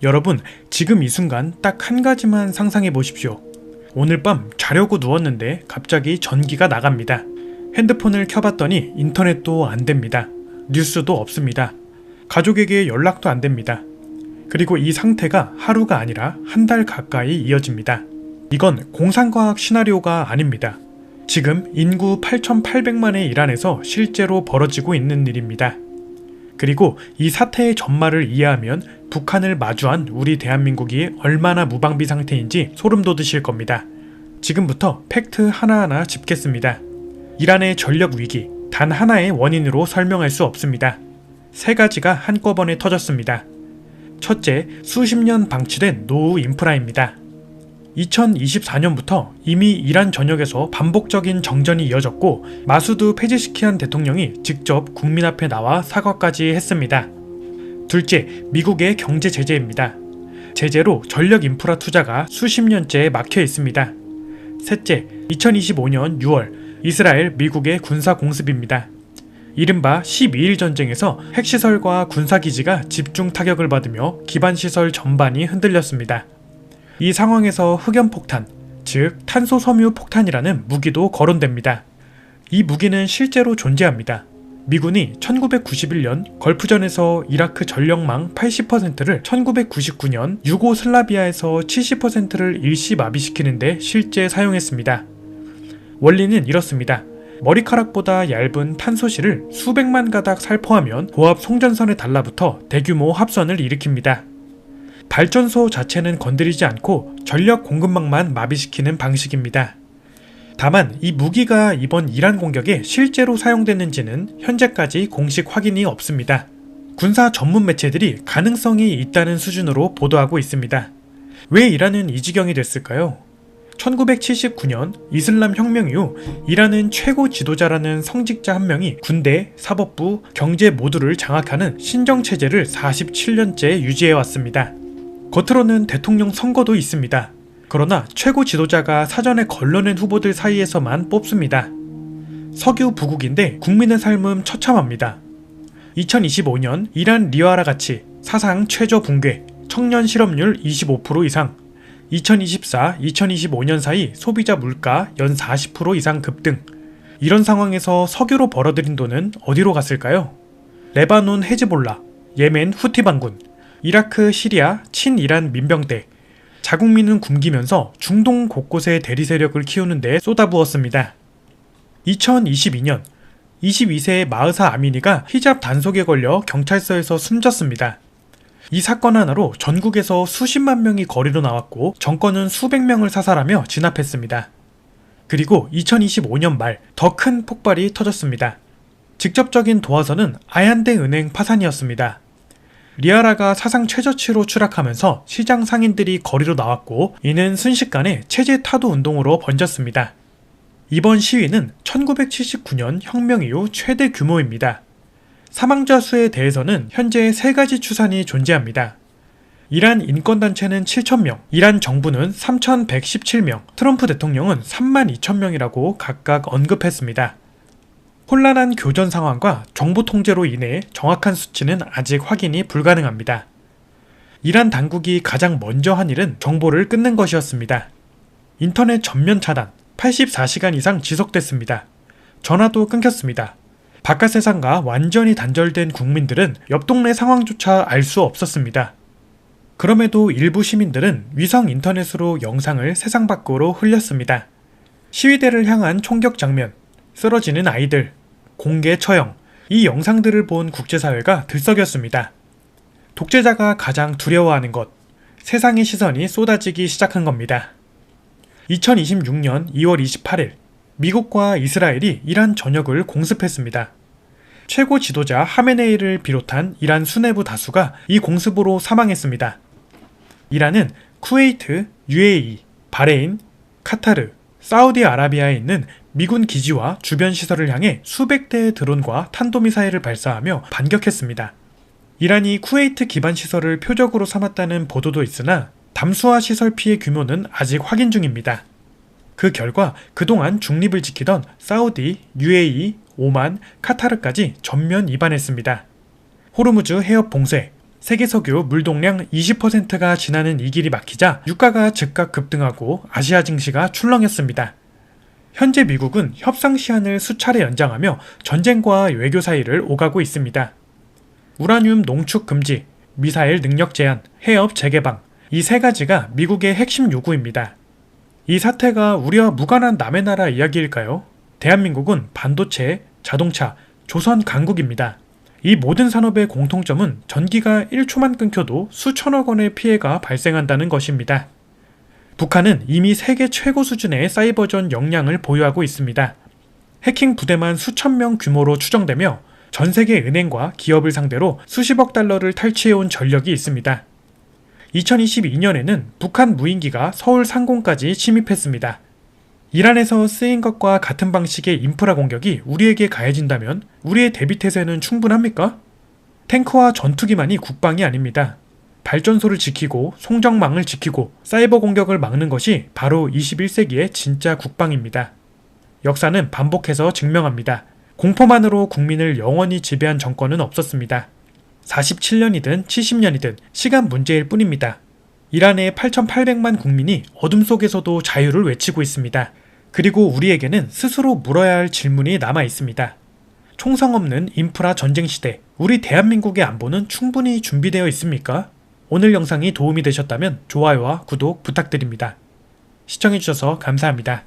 여러분, 지금 이 순간 딱 한 가지만 상상해 보십시오. 오늘 밤 자려고 누웠는데 갑자기 전기가 나갑니다. 핸드폰을 켜봤더니 인터넷도 안 됩니다. 뉴스도 없습니다. 가족에게 연락도 안 됩니다. 그리고 이 상태가 하루가 아니라 한 달 가까이 이어집니다. 이건 공상과학 시나리오가 아닙니다. 지금 인구 8,800만의 이란에서 실제로 벌어지고 있는 일입니다. 그리고 이 사태의 전말을 이해하면 북한을 마주한 우리 대한민국이 얼마나 무방비 상태인지 소름 돋으실 겁니다. 지금부터 팩트 하나하나 짚겠습니다. 이란의 전력 위기, 단 하나의 원인으로 설명할 수 없습니다. 세 가지가 한꺼번에 터졌습니다. 첫째, 수십 년 방치된 노후 인프라입니다. 2024년부터 이미 이란 전역에서 반복적인 정전이 이어졌고 마수드 페제시키안 대통령이 직접 국민 앞에 나와 사과까지 했습니다. 둘째, 미국의 경제 제재입니다. 제재로 전력 인프라 투자가 수십 년째 막혀 있습니다. 셋째, 2025년 6월 이스라엘, 미국의 군사 공습입니다. 이른바 12일 전쟁에서 핵시설과 군사기지가 집중 타격을 받으며 기반시설 전반이 흔들렸습니다. 이 상황에서 흑연폭탄, 즉 탄소섬유 폭탄이라는 무기도 거론됩니다. 이 무기는 실제로 존재합니다. 미군이 1991년 걸프전에서 이라크 전력망 80%를 1999년 유고슬라비아에서 70%를 일시 마비시키는데 실제 사용했습니다. 원리는 이렇습니다. 머리카락보다 얇은 탄소실을 수백만 가닥 살포하면 고압 송전선에 달라붙어 대규모 합선을 일으킵니다. 발전소 자체는 건드리지 않고 전력 공급망만 마비시키는 방식입니다. 다만 이 무기가 이번 이란 공격에 실제로 사용됐는지는 현재까지 공식 확인이 없습니다. 군사 전문 매체들이 가능성이 있다는 수준으로 보도하고 있습니다. 왜 이란은 이 지경이 됐을까요? 1979년 이슬람 혁명 이후 이란은 최고 지도자라는 성직자 한 명이 군대, 사법부, 경제 모두를 장악하는 신정체제를 47년째 유지해왔습니다. 겉으로는 대통령 선거도 있습니다. 그러나 최고 지도자가 사전에 걸러낸 후보들 사이에서만 뽑습니다. 석유 부국인데 국민의 삶은 처참합니다. 2025년 이란 리와라 가치 사상 최저 붕괴, 청년 실업률 25% 이상, 2024-2025년 사이 소비자 물가 연 40% 이상 급등. 이런 상황에서 석유로 벌어들인 돈은 어디로 갔을까요? 레바논 헤즈볼라, 예멘 후티 반군, 이라크 시리아 친이란 민병대, 자국민은 굶기면서 중동 곳곳에 대리 세력을 키우는 데 쏟아부었습니다. 2022년 22세의 마흐사 아미니가 히잡 단속에 걸려 경찰서에서 숨졌습니다. 이 사건 하나로 전국에서 수십만 명이 거리로 나왔고 정권은 수백 명을 사살하며 진압했습니다. 그리고 2025년 말 더 큰 폭발이 터졌습니다. 직접적인 도화선은 아얀데 은행 파산이었습니다. 리아라가 사상 최저치로 추락하면서 시장 상인들이 거리로 나왔고 이는 순식간에 체제 타도 운동으로 번졌습니다. 이번 시위는 1979년 혁명 이후 최대 규모입니다. 사망자 수에 대해서는 현재 세 가지 추산이 존재합니다. 이란 인권단체는 7,000명, 이란 정부는 3,117명, 트럼프 대통령은 32,000명이라고 각각 언급했습니다. 혼란한 교전 상황과 정보 통제로 인해 정확한 수치는 아직 확인이 불가능합니다. 이란 당국이 가장 먼저 한 일은 정보를 끊는 것이었습니다. 인터넷 전면 차단, 84시간 이상 지속됐습니다. 전화도 끊겼습니다. 바깥 세상과 완전히 단절된 국민들은 옆 동네 상황조차 알 수 없었습니다. 그럼에도 일부 시민들은 위성 인터넷으로 영상을 세상 밖으로 흘렸습니다. 시위대를 향한 총격 장면, 쓰러지는 아이들, 공개 처형, 이 영상들을 본 국제사회가 들썩였습니다. 독재자가 가장 두려워하는 것, 세상의 시선이 쏟아지기 시작한 겁니다. 2026년 2월 28일, 미국과 이스라엘이 이란 전역을 공습했습니다. 최고 지도자 하메네이를 비롯한 이란 수뇌부 다수가 이 공습으로 사망했습니다. 이란은 쿠웨이트, UAE, 바레인, 카타르, 사우디아라비아에 있는 미군 기지와 주변 시설을 향해 수백 대의 드론과 탄도미사일을 발사하며 반격했습니다. 이란이 쿠웨이트 기반 시설을 표적으로 삼았다는 보도도 있으나 담수화 시설 피해 규모는 아직 확인 중입니다. 그 결과 그동안 중립을 지키던 사우디, UAE, 오만, 카타르까지 전면 이반했습니다. 호르무즈 해협 봉쇄, 세계 석유 물동량 20%가 지나는 이 길이 막히자 유가가 즉각 급등하고 아시아 증시가 출렁였습니다. 현재 미국은 협상 시한을 수차례 연장하며 전쟁과 외교 사이를 오가고 있습니다. 우라늄 농축 금지, 미사일 능력 제한, 해협 재개방, 이 세 가지가 미국의 핵심 요구입니다. 이 사태가 우리와 무관한 남의 나라 이야기일까요? 대한민국은 반도체, 자동차, 조선 강국입니다. 이 모든 산업의 공통점은 전기가 1초만 끊겨도 수천억 원의 피해가 발생한다는 것입니다. 북한은 이미 세계 최고 수준의 사이버전 역량을 보유하고 있습니다. 해킹 부대만 수천 명 규모로 추정되며 전 세계 은행과 기업을 상대로 수십억 달러를 탈취해온 전력이 있습니다. 2022년에는 북한 무인기가 서울 상공까지 침입했습니다. 이란에서 쓰인 것과 같은 방식의 인프라 공격이 우리에게 가해진다면 우리의 대비태세는 충분합니까? 탱크와 전투기만이 국방이 아닙니다. 발전소를 지키고 송정망을 지키고 사이버 공격을 막는 것이 바로 21세기의 진짜 국방입니다. 역사는 반복해서 증명합니다. 공포만으로 국민을 영원히 지배한 정권은 없었습니다. 47년이든 70년이든 시간 문제일 뿐입니다. 이란의 8,800만 국민이 어둠 속에서도 자유를 외치고 있습니다. 그리고 우리에게는 스스로 물어야 할 질문이 남아 있습니다. 총성 없는 인프라 전쟁 시대, 우리 대한민국의 안보는 충분히 준비되어 있습니까? 오늘 영상이 도움이 되셨다면 좋아요와 구독 부탁드립니다. 시청해주셔서 감사합니다.